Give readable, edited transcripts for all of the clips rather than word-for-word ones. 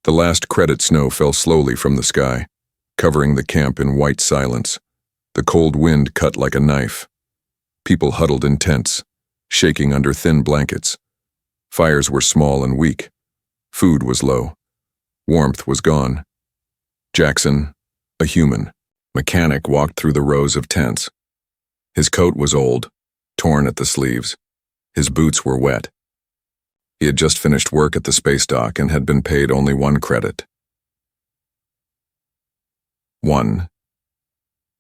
The last credit snow fell slowly from the sky, covering the camp in white silence. The cold wind cut like a knife. People huddled in tents, shaking under thin blankets. Fires were small and weak. Food was low. Warmth was gone. Jackson, a human, mechanic, walked through the rows of tents. His coat was old, torn at the sleeves. His boots were wet. He had just finished work at the space dock and had been paid only 1 credit. 1.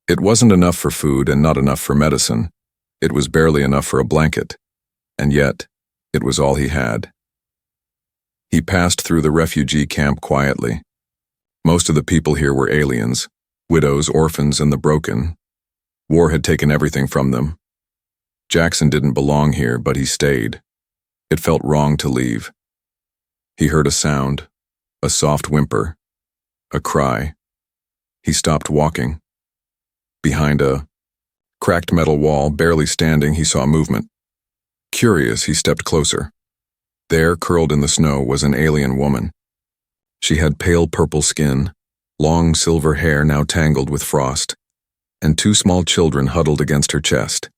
It wasn't enough for food and not enough for medicine. It was barely enough for a blanket. And yet, it was all he had. He passed through the refugee camp quietly. Most of the people here were aliens, widows, orphans, and the broken. War had taken everything from them. Jackson didn't belong here, but he stayed. It felt wrong to leave. He heard a sound, a soft whimper, a cry. He stopped walking. Behind a cracked metal wall, barely standing, he saw movement. Curious, he stepped closer. There, curled in the snow, was an alien woman. She had pale purple skin, long silver hair now tangled with frost, and 2 small children huddled against her chest.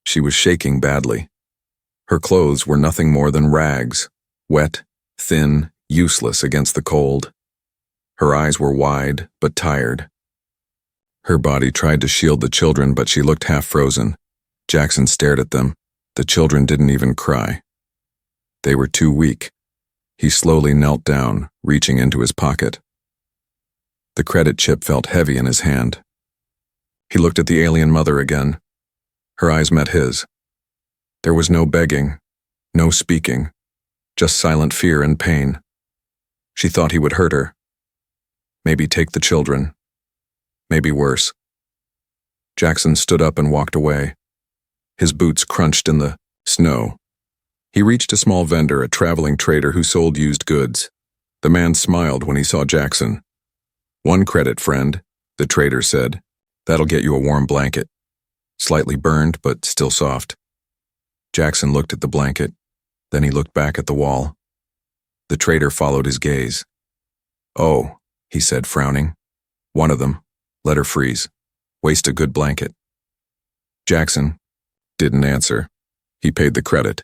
She was shaking badly. Her clothes were nothing more than rags, wet, thin, useless against the cold. Her eyes were wide, but tired. Her body tried to shield the children, but she looked half-frozen. Jackson stared at them. The children didn't even cry. They were too weak. He slowly knelt down, reaching into his pocket. The credit chip felt heavy in his hand. He looked at the alien mother again. Her eyes met his. There was no begging, no speaking, just silent fear and pain. She thought he would hurt her. Maybe take the children. Maybe worse. Jackson stood up and walked away. His boots crunched in the snow. He reached a small vendor, a traveling trader who sold used goods. The man smiled when he saw Jackson. 1 credit, friend, the trader said. That'll get you a warm blanket. Slightly burned, but still soft. Jackson looked at the blanket. Then he looked back at the wall. The trader followed his gaze. Oh, he said, frowning. 1 of them. Let her freeze. Waste a good blanket. Jackson didn't answer. He paid the credit.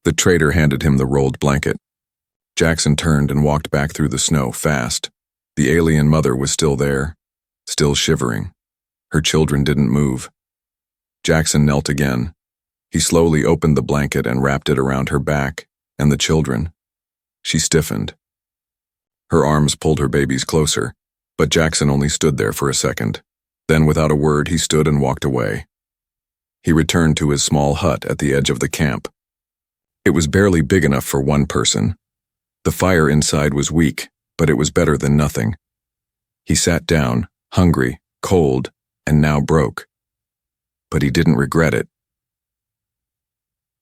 The trader handed him the rolled blanket. Jackson turned and walked back through the snow, fast. The alien mother was still there, still shivering. Her children didn't move. Jackson knelt again. He slowly opened the blanket and wrapped it around her back, and the children. She stiffened. Her arms pulled her babies closer, but Jackson only stood there for a second. Then, without a word, he stood and walked away. He returned to his small hut at the edge of the camp. It was barely big enough for 1 person. The fire inside was weak, but it was better than nothing. He sat down, hungry, cold, and now broke. But he didn't regret it.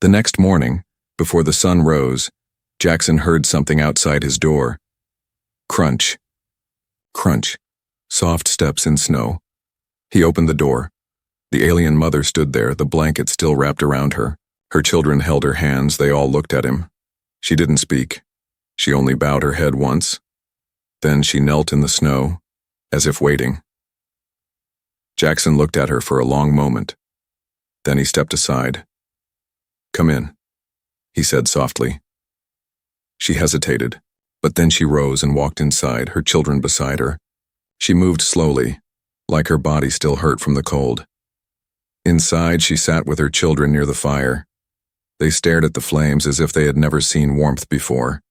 The next morning, before the sun rose, Jackson heard something outside his door. Crunch. Crunch. Soft steps in snow. He opened the door. The alien mother stood there, the blanket still wrapped around her. Her children held her hands. They all looked at him. She didn't speak. She only bowed her head once. Then she knelt in the snow, as if waiting. Jackson looked at her for a long moment. Then he stepped aside. Come in, he said softly. She hesitated, but then she rose and walked inside, her children beside her. She moved slowly, like her body still hurt from the cold. Inside, she sat with her children near the fire. They stared at the flames as if they had never seen warmth before.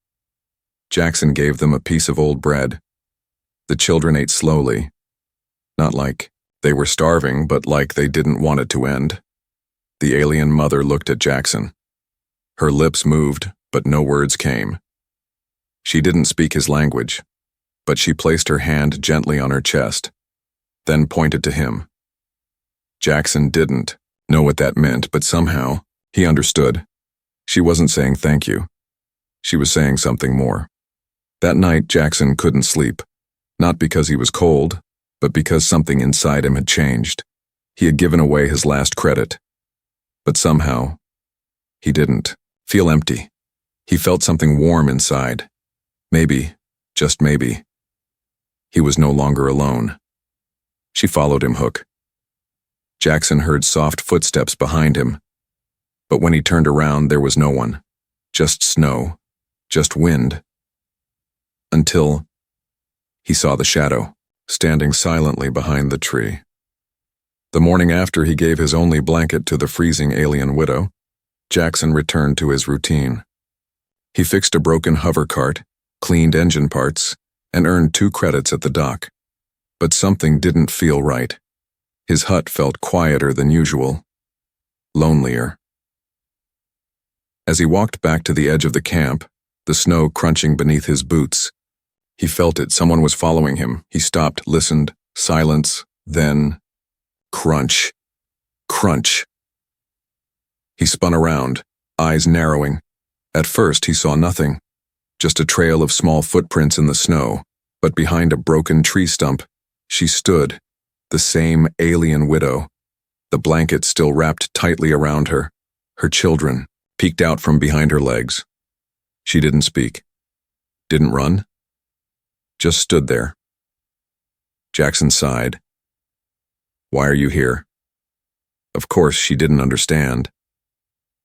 Jackson gave them a piece of old bread. The children ate slowly, not like they were starving, but like they didn't want it to end. The alien mother looked at Jackson. Her lips moved, but no words came. She didn't speak his language, but she placed her hand gently on her chest, then pointed to him. Jackson didn't know what that meant, but somehow he understood. She wasn't saying thank you. She was saying something more. That night, Jackson couldn't sleep, not because he was cold, but because something inside him had changed. He had given away his last credit. But somehow, he didn't feel empty. He felt something warm inside. Maybe Just maybe. He was no longer alone. She followed him hook. Jackson heard soft footsteps behind him, but when he turned around, there was no one. Just snow, just wind. Until he saw the shadow, standing silently behind the tree. The morning after he gave his only blanket to the freezing alien widow, Jackson returned to his routine. He fixed a broken hover cart, cleaned engine parts, and earned 2 credits at the dock. But something didn't feel right. His hut felt quieter than usual, lonelier. As he walked back to the edge of the camp, the snow crunching beneath his boots, he felt it. Someone was following him. He stopped, listened, silence, then crunch, crunch. He spun around, eyes narrowing. At first he saw nothing, just a trail of small footprints in the snow, but behind a broken tree stump, she stood, the same alien widow, the blanket still wrapped tightly around her. Her children peeked out from behind her legs. She didn't speak, didn't run, just stood there. Jackson sighed. "Why are you here?" Of course, she didn't understand,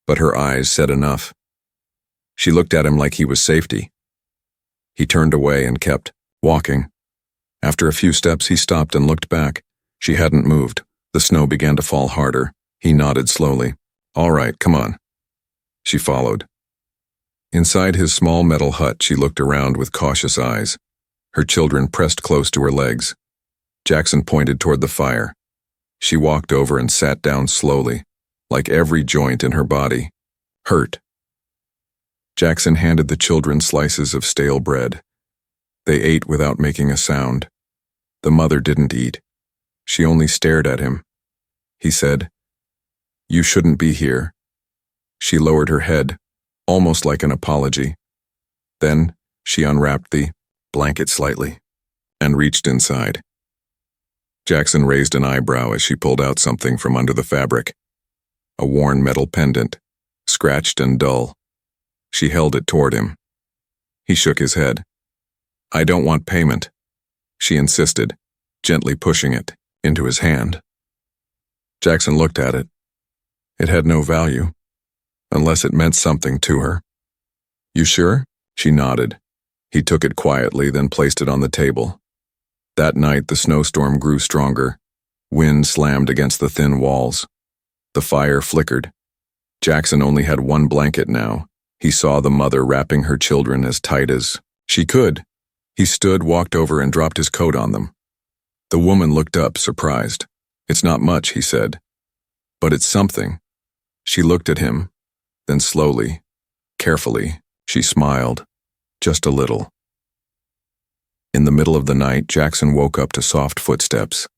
but her eyes said enough. She looked at him like he was safety. He turned away and kept walking. After a few steps, he stopped and looked back. She hadn't moved. The snow began to fall harder. He nodded slowly. "All right, come on." She followed. Inside his small metal hut, she looked around with cautious eyes. Her children pressed close to her legs. Jackson pointed toward the fire. She walked over and sat down slowly, like every joint in her body hurt. Jackson handed the children slices of stale bread. They ate without making a sound. The mother didn't eat. She only stared at him. He said, "You shouldn't be here." She lowered her head, almost like an apology. Then she unwrapped the blanket slightly and reached inside. Jackson raised an eyebrow as she pulled out something from under the fabric. A worn metal pendant, scratched and dull. She held it toward him. He shook his head. "I don't want payment," she insisted, gently pushing it into his hand. Jackson looked at it. It had no value, unless it meant something to her. "You sure?" She nodded. He took it quietly, then placed it on the table. That night, the snowstorm grew stronger. Wind slammed against the thin walls. The fire flickered. Jackson only had one blanket now. He saw the mother wrapping her children as tight as she could. He stood, walked over, and dropped his coat on them. The woman looked up, surprised. "It's not much," he said. "But it's something." She looked at him, then slowly, carefully, she smiled. Just a little. In the middle of the night, Jackson woke up to soft footsteps.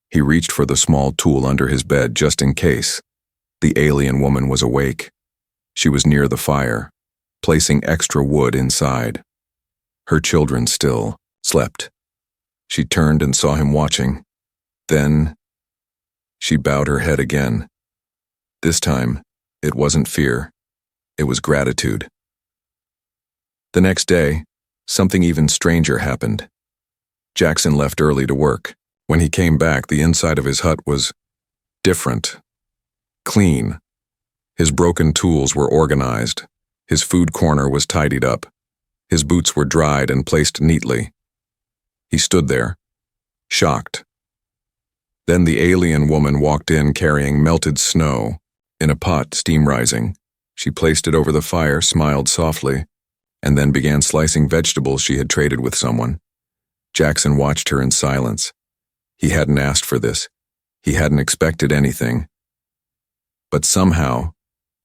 He reached for the small tool under his bed just in case. The alien woman was awake. She was near the fire, placing extra wood inside. Her children still slept. She turned and saw him watching. Then she bowed her head again. This time, it wasn't fear. It was gratitude. The next day, something even stranger happened. Jackson left early to work. When he came back, the inside of his hut was different, clean. His broken tools were organized. His food corner was tidied up. His boots were dried and placed neatly. He stood there, shocked. Then the alien woman walked in carrying melted snow. In a pot, steam rising. She placed it over the fire, smiled softly, and then began slicing vegetables she had traded with someone. Jackson watched her in silence. He hadn't asked for this. He hadn't expected anything. But somehow,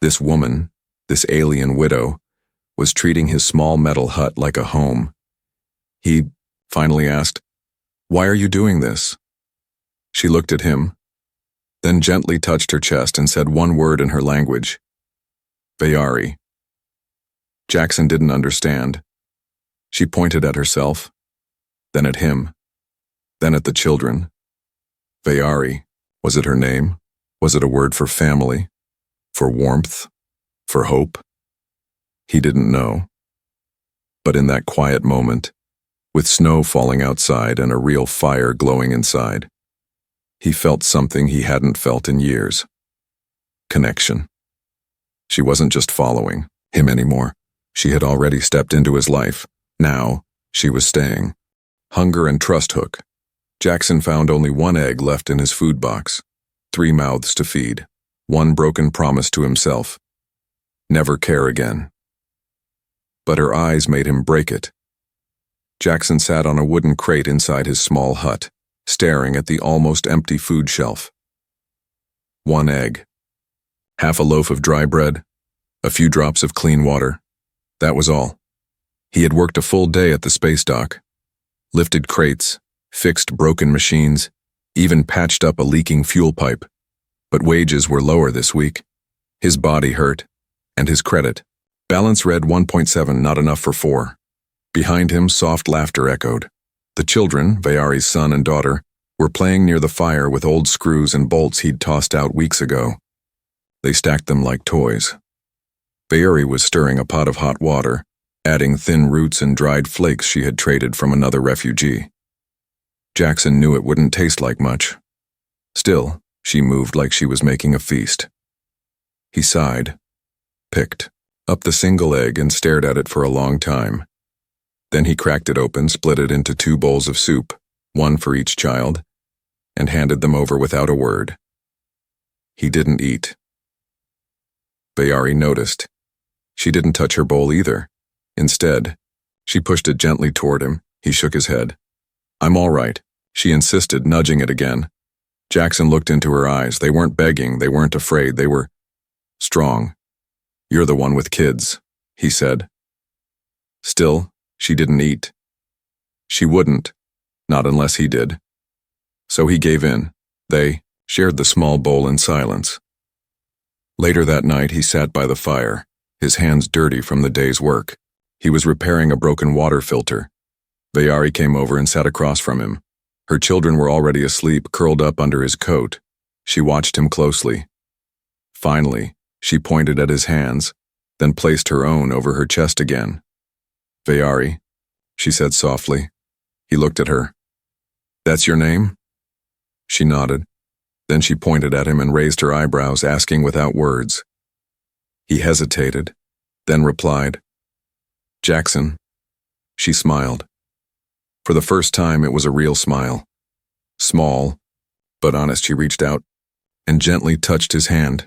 this woman, this alien widow, was treating his small metal hut like a home. He finally asked, "Why are you doing this?" She looked at him, then gently touched her chest and said one word in her language, "Vayari." Jackson didn't understand. She pointed at herself, then at him, then at the children. Vayari, was it her name? Was it a word for family? For warmth? For hope? He didn't know. But in that quiet moment, with snow falling outside and a real fire glowing inside. He felt something he hadn't felt in years. Connection. She wasn't just following him anymore. She had already stepped into his life. Now, she was staying. Hunger and trust hook. Jackson found only one egg left in his food box. 3 mouths to feed. One broken promise to himself. Never care again. But her eyes made him break it. Jackson sat on a wooden crate inside his small hut, staring at the almost empty food shelf. 1 egg. Half a loaf of dry bread. A few drops of clean water. That was all. He had worked a full day at the space dock. Lifted crates, fixed broken machines, even patched up a leaking fuel pipe. But wages were lower this week. His body hurt, and his credit. Balance read 1.7, not enough for 4. Behind him, soft laughter echoed. The children, Vayari's son and daughter, were playing near the fire with old screws and bolts he'd tossed out weeks ago. They stacked them like toys. Vayari was stirring a pot of hot water, adding thin roots and dried flakes she had traded from another refugee. Jackson knew it wouldn't taste like much. Still, she moved like she was making a feast. He sighed, picked up the single egg and stared at it for a long time. Then he cracked it open, split it into 2 bowls of soup, 1 for each child, and handed them over without a word. He didn't eat. Vayari noticed. She didn't touch her bowl either. Instead, she pushed it gently toward him. He shook his head. "I'm all right," she insisted, nudging it again. Jackson looked into her eyes. They weren't begging, they weren't afraid, they were strong. "You're the one with kids," he said. Still, she didn't eat. She wouldn't, not unless he did. So he gave in. They shared the small bowl in silence. Later that night, he sat by the fire, his hands dirty from the day's work. He was repairing a broken water filter. Vayari came over and sat across from him. Her children were already asleep, curled up under his coat. She watched him closely. Finally, she pointed at his hands, then placed her own over her chest again. "Vayari," she said softly. He looked at her. "That's your name?" She nodded. Then she pointed at him and raised her eyebrows, asking without words. He hesitated, then replied, "Jackson." She smiled. For the first time, it was a real smile. Small, but honest. She reached out and gently touched his hand.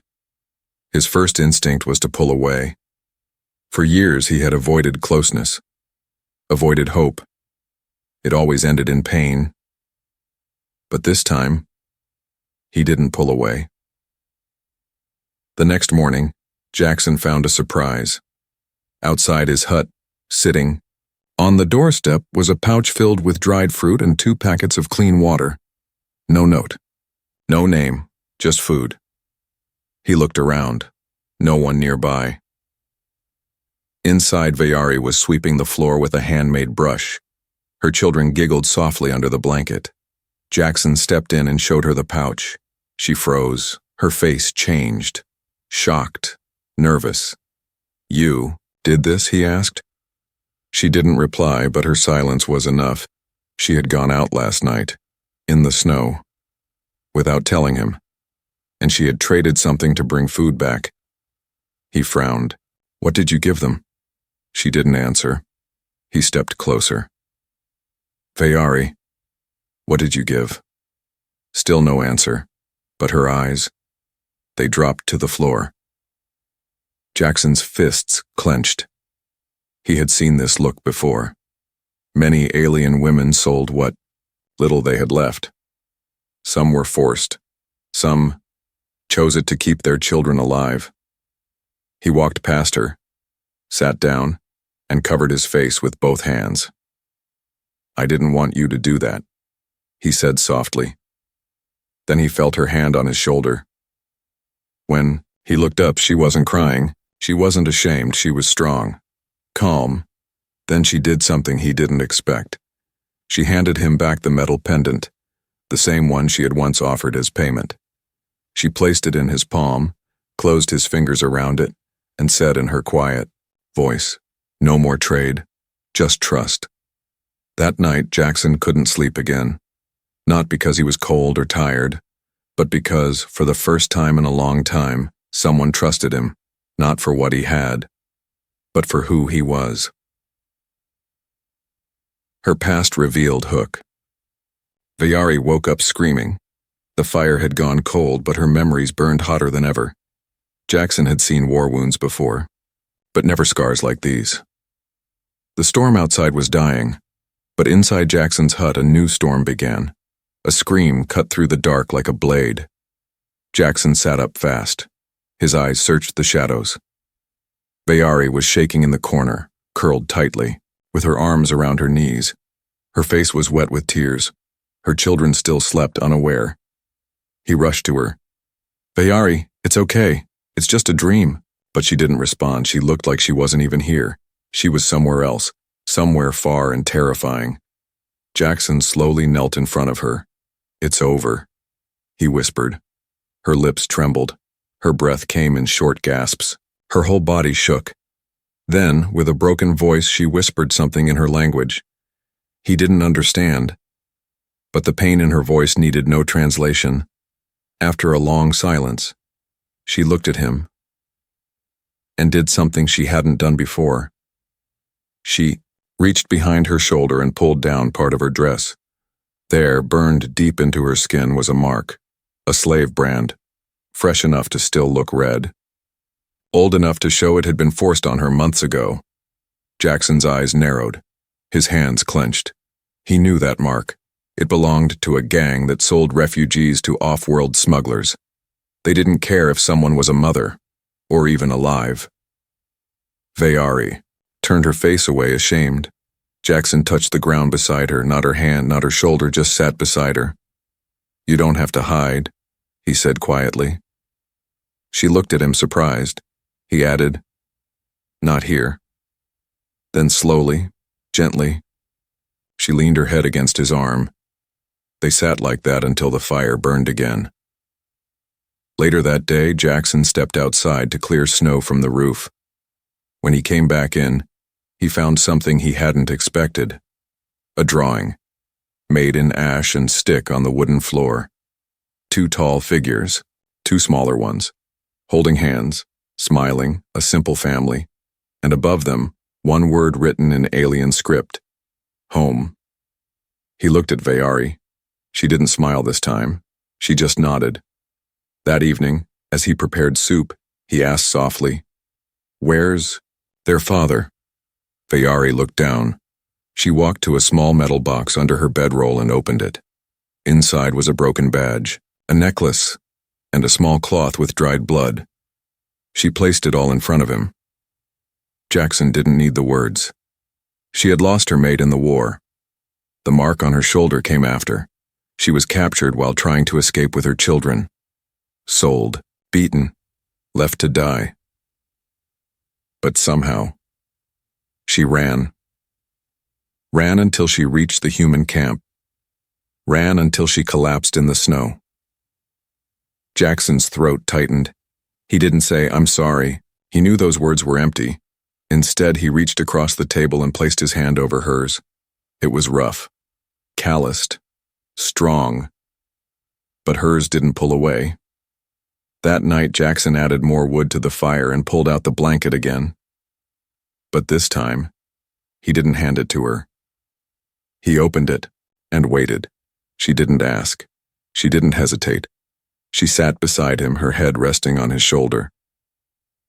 His first instinct was to pull away. For years, he had avoided closeness, avoided hope. It always ended in pain. But this time, he didn't pull away. The next morning, Jackson found a surprise. Outside his hut, sitting on the doorstep, was a pouch filled with dried fruit and 2 packets of clean water. No note, no name, just food. He looked around. No one nearby. Inside, Vayari was sweeping the floor with a handmade brush. Her children giggled softly under the blanket. Jackson stepped in and showed her the pouch. She froze. Her face changed. Shocked. Nervous. "You did this?" he asked. She didn't reply, but her silence was enough. She had gone out last night, in the snow, without telling him, and she had traded something to bring food back. He frowned. "What did you give them?" She didn't answer. He stepped closer. "Vayari, what did you give?" Still no answer, but her eyes, they dropped to the floor. Jackson's fists clenched. He had seen this look before. Many alien women sold what little they had left. Some were forced. Some chose it to keep their children alive. He walked past her, sat down, and covered his face with both hands. "I didn't want you to do that," he said softly. Then he felt her hand on his shoulder. When he looked up, she wasn't crying. She wasn't ashamed. She was strong, calm. Then she did something he didn't expect. She handed him back the metal pendant, the same one she had once offered as payment. She placed it in his palm, closed his fingers around it, and said in her quiet voice, "No more trade, just trust." That night, Jackson couldn't sleep again. Not because he was cold or tired, but because, for the first time in a long time, someone trusted him, not for what he had, but for who he was. Her past revealed Hook. Vayari woke up screaming. The fire had gone cold, but her memories burned hotter than ever. Jackson had seen war wounds before, but never scars like these. The storm outside was dying, but inside Jackson's hut a new storm began. A scream cut through the dark like a blade. Jackson sat up fast. His eyes searched the shadows. Vayari was shaking in the corner, curled tightly, with her arms around her knees. Her face was wet with tears. Her children still slept unaware. He rushed to her. "Vayari, it's okay. It's just a dream." But she didn't respond. She looked like she wasn't even here. She was somewhere else, somewhere far and terrifying. Jackson slowly knelt in front of her. "It's over," he whispered. Her lips trembled. Her breath came in short gasps. Her whole body shook. Then, with a broken voice, she whispered something in her language. He didn't understand, but the pain in her voice needed no translation. After a long silence, she looked at him and did something she hadn't done before. She reached behind her shoulder and pulled down part of her dress. There, burned deep into her skin, was a mark, a slave brand, fresh enough to still look red. Old enough to show it had been forced on her months ago. Jackson's eyes narrowed. His hands clenched. He knew that mark. It belonged to a gang that sold refugees to off-world smugglers. They didn't care if someone was a mother, or even alive. Vayari turned her face away, ashamed. Jackson touched the ground beside her, not her hand, not her shoulder, just sat beside her. "You don't have to hide," he said quietly. She looked at him, surprised. He added, "Not here." Then slowly, gently, she leaned her head against his arm. They sat like that until the fire burned again. Later that day, Jackson stepped outside to clear snow from the roof. When he came back in, he found something he hadn't expected. A drawing, made in ash and stick on the wooden floor. 2 tall figures, 2 smaller ones, holding hands, smiling, a simple family, and above them, 1 word written in alien script: home. He looked at Vayari. She didn't smile this time. She just nodded. That evening, as he prepared soup, he asked softly, "Where's their father?" Vayari looked down. She walked to a small metal box under her bedroll and opened it. Inside was a broken badge, a necklace, and a small cloth with dried blood. She placed it all in front of him. Jackson didn't need the words. She had lost her mate in the war. The mark on her shoulder came after. She was captured while trying to escape with her children. Sold, beaten, left to die. But somehow, she ran. Ran until she reached the human camp. Ran until she collapsed in the snow. Jackson's throat tightened. He didn't say, "I'm sorry." He knew those words were empty. Instead, he reached across the table and placed his hand over hers. It was rough, calloused, strong, but hers didn't pull away. That night, Jackson added more wood to the fire and pulled out the blanket again. But this time, he didn't hand it to her. He opened it and waited. She didn't ask. She didn't hesitate. She sat beside him, her head resting on his shoulder.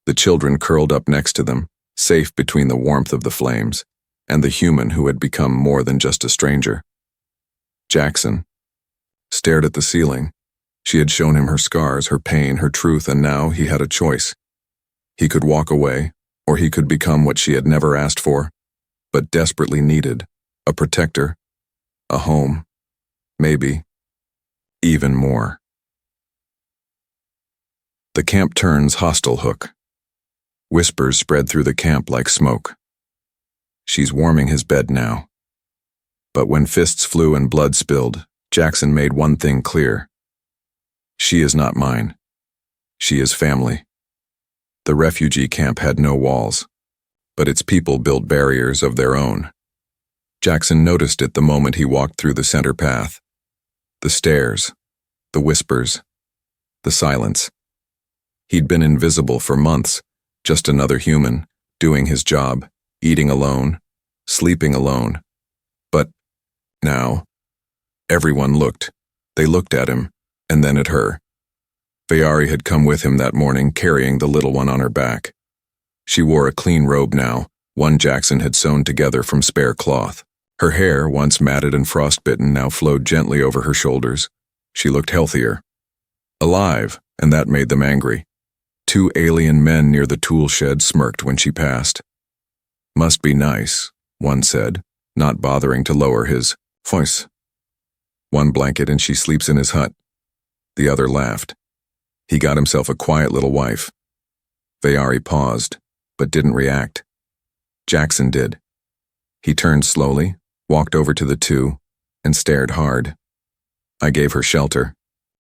The children curled up next to them, safe between the warmth of the flames and the human who had become more than just a stranger. Jackson stared at the ceiling. She had shown him her scars, her pain, her truth, and now he had a choice. He could walk away, or he could become what she had never asked for, but desperately needed: a protector, a home, maybe even more. The camp turns hostile, Hook. Whispers spread through the camp like smoke. She's warming his bed now. But when fists flew and blood spilled, Jackson made one thing clear. She is not mine. She is family. The refugee camp had no walls, but its people built barriers of their own. Jackson noticed it the moment he walked through the center path. The stares, the whispers, the silence. He'd been invisible for months, just another human, doing his job, eating alone, sleeping alone. But now, everyone looked. They looked at him, and then at her. Vayari had come with him that morning, carrying the little one on her back. She wore a clean robe now, one Jackson had sewn together from spare cloth. Her hair, once matted and frostbitten, now flowed gently over her shoulders. She looked healthier. Alive, and that made them angry. 2 alien men near the tool shed smirked when she passed. "Must be nice," one said, not bothering to lower his voice. "One blanket and she sleeps in his hut." The other laughed. "He got himself a quiet little wife." Vayari paused, but didn't react. Jackson did. He turned slowly, walked over to the 2, and stared hard. "I gave her shelter,"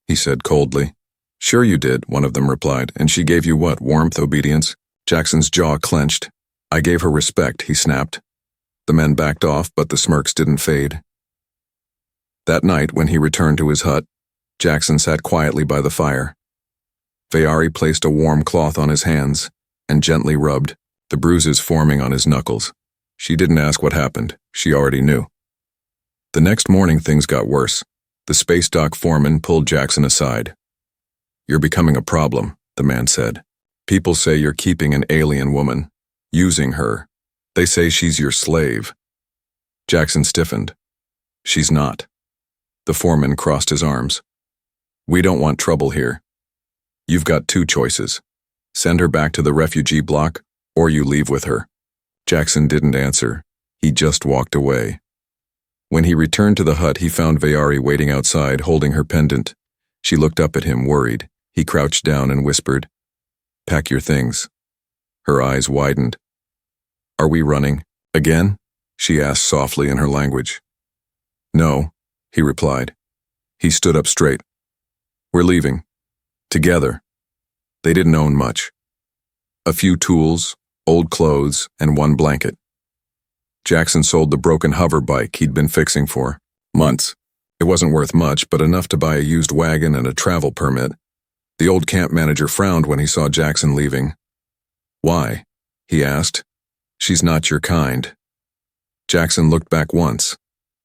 he said coldly. "Sure you did," one of them replied. "And she gave you what, warmth, obedience?" Jackson's jaw clenched. "I gave her respect," he snapped. The men backed off, but the smirks didn't fade. That night, when he returned to his hut, Jackson sat quietly by the fire. Vayari placed a warm cloth on his hands and gently rubbed, the bruises forming on his knuckles. She didn't ask what happened. She already knew. The next morning, things got worse. The space dock foreman pulled Jackson aside. "You're becoming a problem," the man said. "People say you're keeping an alien woman, using her. They say she's your slave." Jackson stiffened. "She's not." The foreman crossed his arms. "We don't want trouble here. You've got 2 choices. Send her back to the refugee block, or you leave with her." Jackson didn't answer. He just walked away. When he returned to the hut, he found Vayari waiting outside, holding her pendant. She looked up at him, worried. He crouched down and whispered, "Pack your things." Her eyes widened. "Are we running again?" she asked softly in her language. "No," he replied. He stood up straight. "We're leaving. Together." They didn't own much. A few tools, old clothes, and 1 blanket. Jackson sold the broken hover bike he'd been fixing for months. It wasn't worth much, but enough to buy a used wagon and a travel permit. The old camp manager frowned when he saw Jackson leaving. "Why?" he asked. "She's not your kind." Jackson looked back once,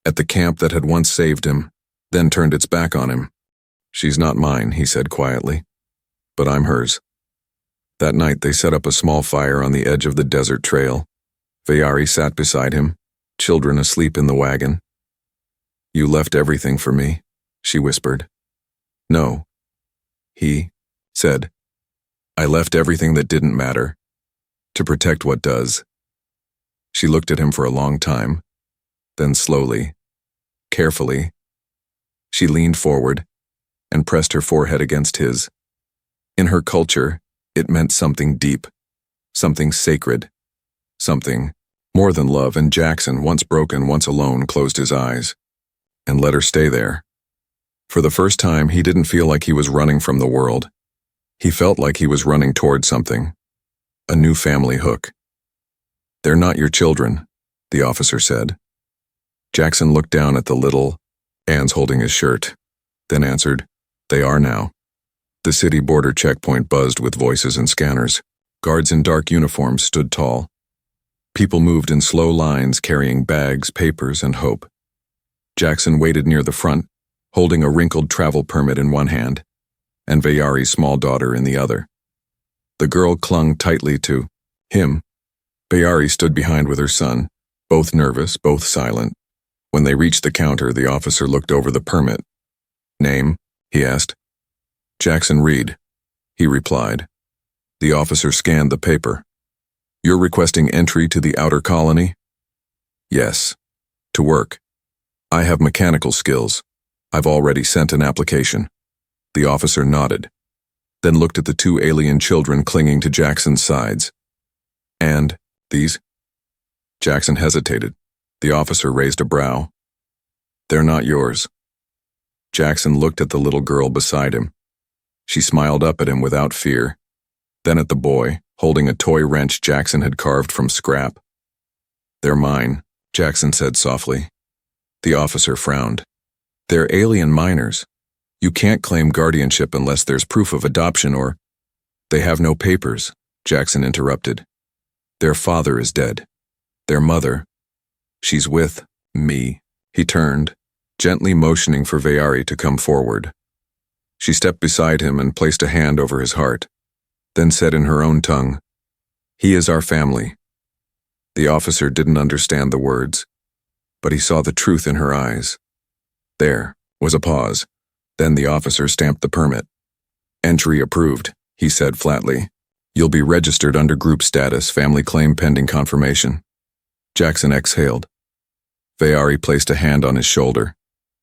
at the camp that had once saved him, then turned its back on him. "She's not mine," he said quietly, "but I'm hers." That night they set up a small fire on the edge of the desert trail. Vayari sat beside him, children asleep in the wagon. "You left everything for me," she whispered. "No," he said. "I left everything that didn't matter, to protect what does." She looked at him for a long time, then slowly, carefully, she leaned forward and pressed her forehead against his. In her culture, it meant something deep, something sacred, something more than love, and Jackson, once broken, once alone, closed his eyes and let her stay there. For the first time, he didn't feel like he was running from the world. He felt like he was running toward something, a new family hook. "They're not your children," the officer said. Jackson looked down at the little hands holding his shirt, then answered, "They are now." The city border checkpoint buzzed with voices and scanners. Guards in dark uniforms stood tall. People moved in slow lines, carrying bags, papers, and hope. Jackson waited near the front, holding a wrinkled travel permit in one hand, and Vayari's small daughter in the other. The girl clung tightly to him. Vayari stood behind with her son, both nervous, both silent. When they reached the counter, the officer looked over the permit. "Name?" he asked. "Jackson Reed," he replied. The officer scanned the paper. "You're requesting entry to the outer colony?" "Yes. To work. I have mechanical skills. I've already sent an application." The officer nodded, then looked at the 2 alien children clinging to Jackson's sides. "And these?" Jackson hesitated. The officer raised a brow. "They're not yours." Jackson looked at the little girl beside him. She smiled up at him without fear, then at the boy, holding a toy wrench Jackson had carved from scrap. "They're mine," Jackson said softly. The officer frowned. They're alien minors. You can't claim guardianship unless there's proof of adoption or— They have no papers, Jackson interrupted. Their father is dead. Their mother— She's with me. He turned, gently motioning for Vayari to come forward. She stepped beside him and placed a hand over his heart, then said in her own tongue, He is our family. The officer didn't understand the words, but he saw the truth in her eyes. There was a pause. Then the officer stamped the permit. Entry approved, he said flatly. You'll be registered under group status, family claim pending confirmation. Jackson exhaled. Vayari placed a hand on his shoulder.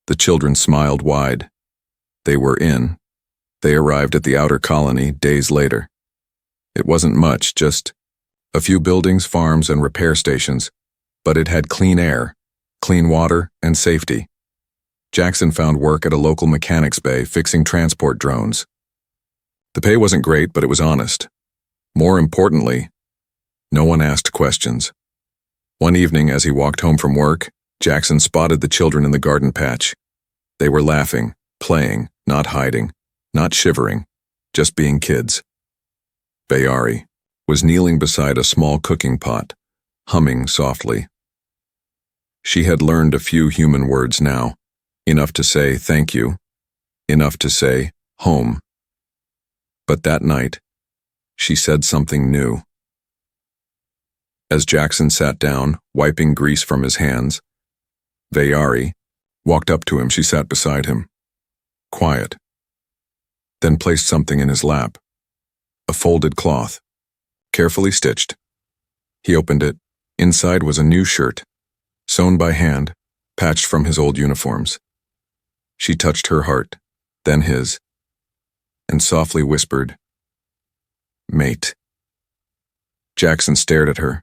The children smiled wide. They were in. They arrived at the outer colony days later. It wasn't much, just a few buildings, farms, and repair stations, but it had clean air, clean water, and safety. Jackson found work at a local mechanics bay fixing transport drones. The pay wasn't great, but it was honest. More importantly, no one asked questions. One evening, as he walked home from work, Jackson spotted the children in the garden patch. They were laughing, playing, not hiding, not shivering, just being kids. Vayari was kneeling beside a small cooking pot, humming softly. She had learned a few human words now, enough to say thank you, enough to say home. But that night, she said something new. As Jackson sat down, wiping grease from his hands, Vayari walked up to him. She sat beside him, quiet, then placed something in his lap, a folded cloth, carefully stitched. He opened it. Inside was a new shirt, sewn by hand, patched from his old uniforms. She touched her heart, then his, and softly whispered, Mate. Jackson stared at her,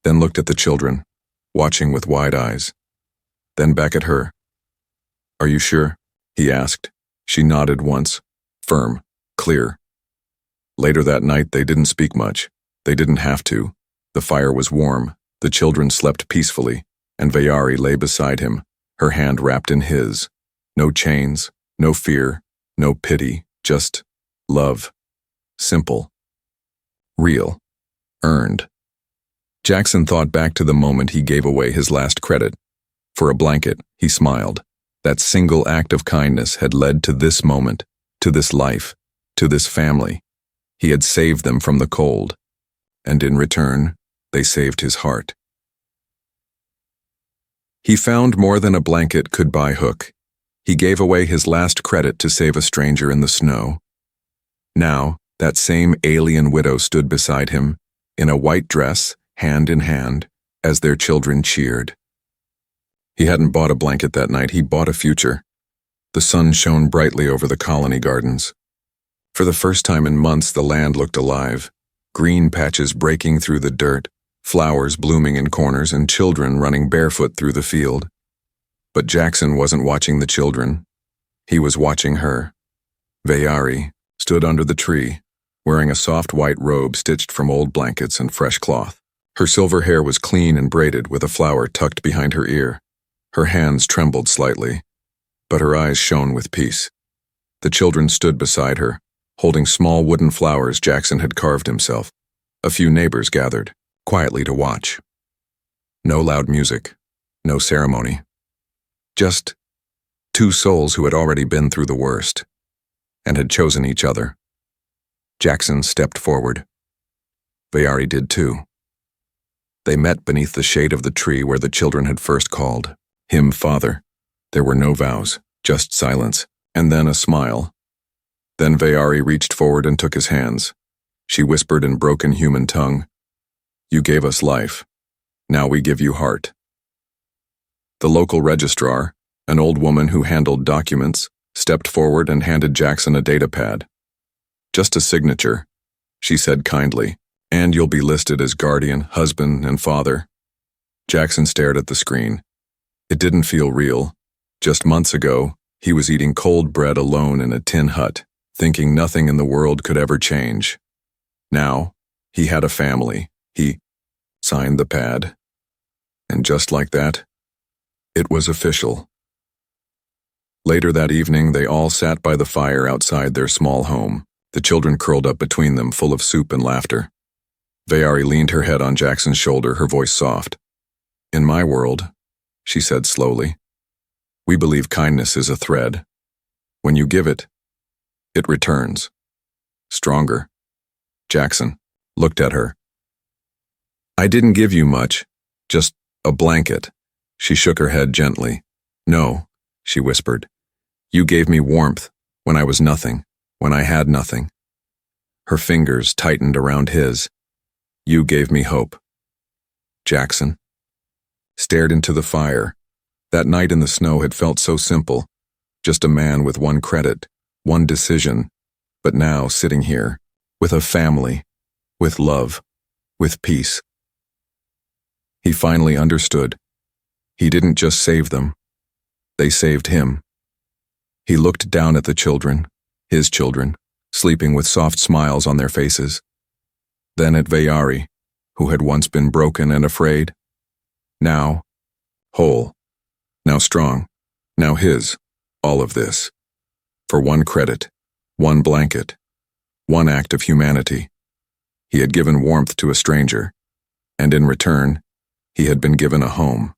then looked at the children, watching with wide eyes, then back at her. Are you sure? He asked. She nodded once, firm, clear. Later that night, they didn't speak much. They didn't have to. The fire was warm, the children slept peacefully, and Vayari lay beside him, her hand wrapped in his. No chains, no fear, no pity, just love. Simple. Real. Earned. Jackson thought back to the moment he gave away his last credit. For a blanket, he smiled. That single act of kindness had led to this moment, to this life, to this family. He had saved them from the cold, and in return, they saved his heart. He found more than a blanket could buy Hook. He gave away his last credit to save a stranger in the snow. Now, that same alien widow stood beside him, in a white dress, hand in hand, as their children cheered. He hadn't bought a blanket that night, he bought a future. The sun shone brightly over the colony gardens. For the first time in months, the land looked alive. Green patches breaking through the dirt, flowers blooming in corners, and children running barefoot through the field. But Jackson wasn't watching the children. He was watching her. Vayari stood under the tree, wearing a soft white robe stitched from old blankets and fresh cloth. Her silver hair was clean and braided with a flower tucked behind her ear. Her hands trembled slightly, but her eyes shone with peace. The children stood beside her, holding small wooden flowers Jackson had carved himself. A few neighbors gathered, quietly to watch. No loud music, no ceremony. Just two souls who had already been through the worst, and had chosen each other. Jackson stepped forward. Vayari did too. They met beneath the shade of the tree where the children had first called him father. There were no vows, just silence, and then a smile. Then Vayari reached forward and took his hands. She whispered in broken human tongue, You gave us life. Now we give you heart. The local registrar, an old woman who handled documents, stepped forward and handed Jackson a data pad. Just a signature, she said kindly, and you'll be listed as guardian, husband, and father. Jackson stared at the screen. It didn't feel real. Just months ago, he was eating cold bread alone in a tin hut, thinking nothing in the world could ever change. Now, he had a family. He signed the pad. And just like that, it was official. Later that evening, they all sat by the fire outside their small home, the children curled up between them, full of soup and laughter. Vayari leaned her head on Jackson's shoulder, her voice soft. "In my world," she said slowly, "we believe kindness is a thread. When you give it, it returns. Stronger." Jackson looked at her. "I didn't give you much, just a blanket." She shook her head gently. "No," she whispered. "You gave me warmth when I was nothing, when I had nothing." Her fingers tightened around his. "You gave me hope." Jackson stared into the fire. That night in the snow had felt so simple, just a man with one credit, one decision, but now sitting here, with a family, with love, with peace. He finally understood. He didn't just save them, they saved him. He looked down at the children, his children, sleeping with soft smiles on their faces. Then at Vayari, who had once been broken and afraid. Now, whole. Now strong. Now his, all of this. For one credit, one blanket, one act of humanity. He had given warmth to a stranger, and in return, he had been given a home.